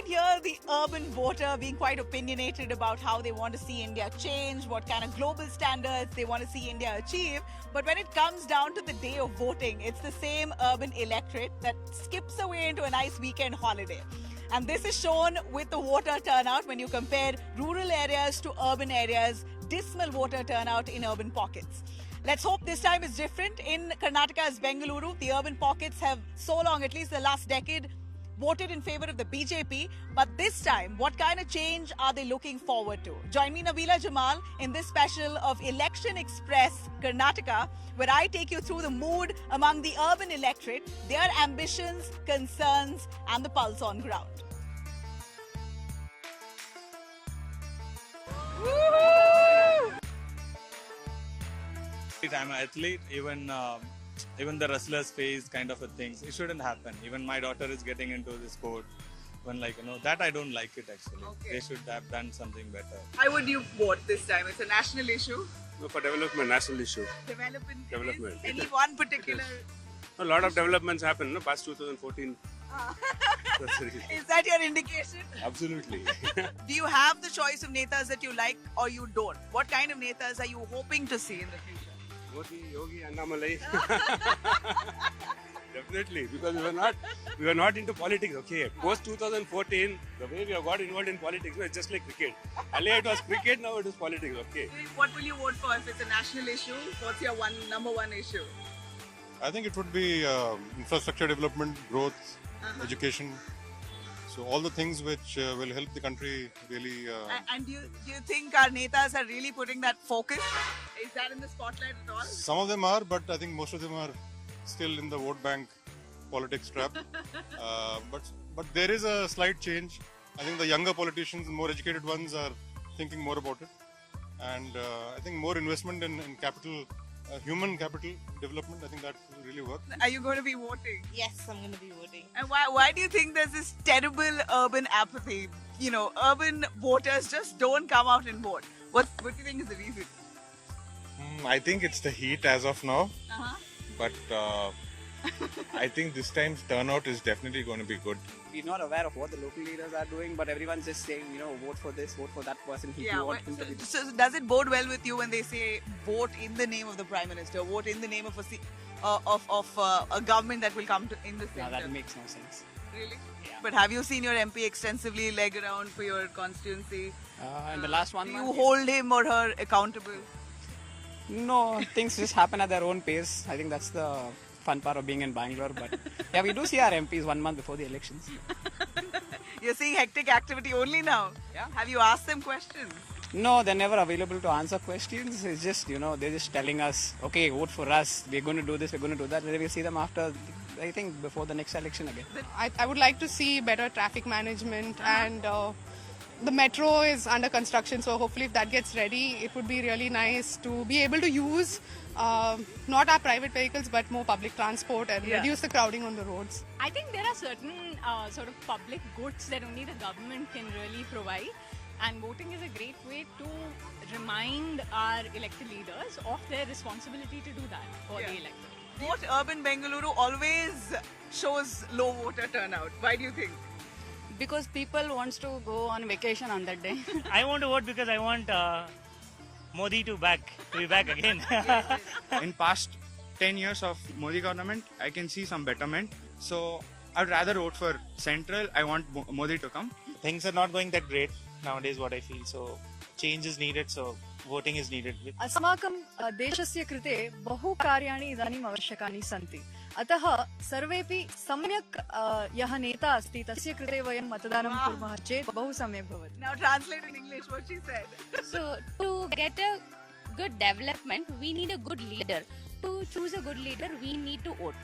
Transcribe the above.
hear the urban voter being quite opinionated about how they want to see India change, what kind of global standards they want to see India achieve. But when it comes down to the day of voting, it's the same urban electorate that skips away into a nice weekend holiday. And this is shown with the voter turnout when you compare rural areas to urban areas, dismal voter turnout in urban pockets. Let's hope this time is different. In Karnataka's Bengaluru, the urban pockets have so long, at least the last decade, voted in favor of the BJP. But this time, what kind of change are they looking forward to? Join me, Nabila Jamal, in this special of Election Express Karnataka, where I take you through the mood among the urban electorate, their ambitions, concerns, and the pulse on ground. I'm an athlete, even the wrestlers face kind of a things. It shouldn't happen. Even my daughter is getting into this sport. When that I don't like it actually. Okay. They should have done something better. Why would you vote this time? It's a national issue. No, for development, national issue. Development. Any one particular? A lot of developments happened, no? Past 2014. That's the reason. Is that your indication? Absolutely. Do you have the choice of netas that you like or you don't? What kind of netas are you hoping to see in the future? Modi, Yogi, Annamalai. Definitely, because we were not into politics. Okay, post 2014, the way we have got involved in politics, it's just like cricket. Earlier it was cricket, now it is politics. Okay. What will you vote for if it's a national issue? What's your number one issue? I think it would be infrastructure development, growth, education. So all the things which will help the country really. And do you think our netas are really putting that focus? Is that in the spotlight at all? Some of them are, but I think most of them are still in the vote bank politics trap. But there is a slight change. I think the younger politicians, more educated ones, are thinking more about it, and I think more investment in capital. Human capital development, I think that will really work. Are you going to be voting? Yes, I'm going to be voting. And why do you think there's this terrible urban apathy? You know, urban voters just don't come out and vote. What do you think is the reason? I think it's the heat as of now, Uh-huh. but I think this time's turnout is definitely going to be good. We're not aware of what the local leaders are doing, but everyone's just saying, vote for this, vote for that person. If you want him to be this. So does it bode well with you when they say vote in the name of the Prime Minister, vote in the name of a government that will come in the No, center? that makes no sense. Really? Yeah. But have you seen your MP extensively leg around for your constituency? In the last 1 Do month, you hold him or her accountable? no, things just happen at their own pace. I think that's the fun part of being in Bangalore. But yeah, we do see our MPs 1 month before the elections. You're seeing hectic activity only now. Yeah. Have you asked them questions? No, they're never available to answer questions. It's just, they're just telling us, okay, vote for us. We're going to do this, we're going to do that. Then we'll see them after, I think, before the next election again. I would like to see better traffic management and the metro is under construction, so hopefully if that gets ready, it would be really nice to be able to use not our private vehicles but more public transport and reduce the crowding on the roads. I think there are certain sort of public goods that only the government can really provide, and voting is a great way to remind our elected leaders of their responsibility to do that for the electorate. Vote Urban Bengaluru always shows low voter turnout. Why do you think? Because people wants to go on vacation on that day. I want to vote because I want Modi to be back again. In past 10 years of Modi government, I can see some betterment. So I'd rather vote for central. I want Modi to come. Things are not going that great nowadays, what I feel. So change is needed. So voting is needed. अस्माकं देशस्य कृते बहु कार्याणि इदानीम् आवश्यकानि सन्ति. अतः सर्वेपि सम्यक् यः नेता अस्ति तस्य कृते वयं मतदानं कुर्मः चेत् बहु सम्यक् भवति. Now translate in English what she said. So to get a good development, we need a good leader. To choose a good leader, we need to vote.